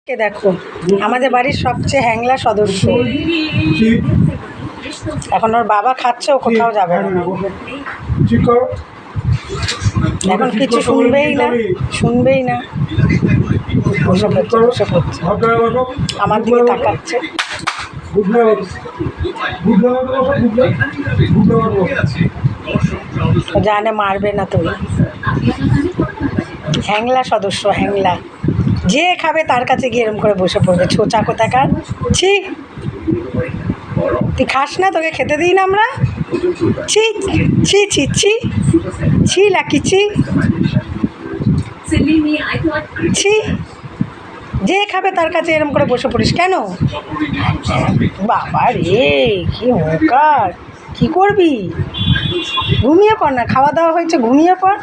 কে দেখো আমাদের বাড়ির সবচেয়ে হ্যাংলা সদস্য। এখন ওর বাবা খাচ্ছে, ও কোথাও যাবে না, এখন কিছু শুনবেই না বসে পড়ছে আমার দিকে তাকাচ্ছে। জানে মারবে না, তুমি হ্যাংলা সদস্য, হ্যাংলা। যে খাবে তার কাছে গিয়ে এরম করে বসে পড়বে, ছোচা কোথাকার। ছি, তুই খাস না, তোকে খেতে দিই না আমরা। ছি ছি ছি ছি ছি লাকি ছি ছি। যে খাবে তার কাছে এরম করে বসে পড়িস কেন? বাবা রে, কি অহংকার! কি করবি? ঘুমিয়ে পড় না, খাওয়া দাওয়া হয়েছে, ঘুমিয়ে পড়।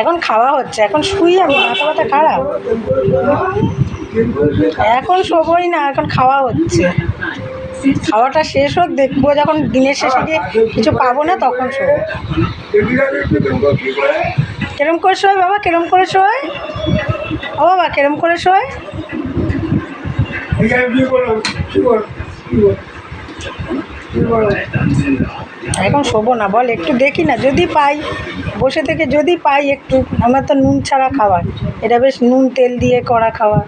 এখন খাওয়া হচ্ছে, এখন শুই আমি, মাথা ব্যথা খারাপ। এখন শোবই না, এখন খাওয়া হচ্ছে। খাওয়াটা শেষ হোক, দেখবো যখন দিনের শেষে গিয়ে কিছু পাবো না তখন শোবো। কেরম করে শোয় বাবা, কেরম করে শোয়? ও বাবা, কেরম করে শোয়? এখন শোবো না, বল একটু দেখি না, যদি পাই বসে থেকে, যদি পাই একটু। আমার তো নুন ছাড়া খাবার, এটা বেশ নুন তেল দিয়ে করা খাওয়া।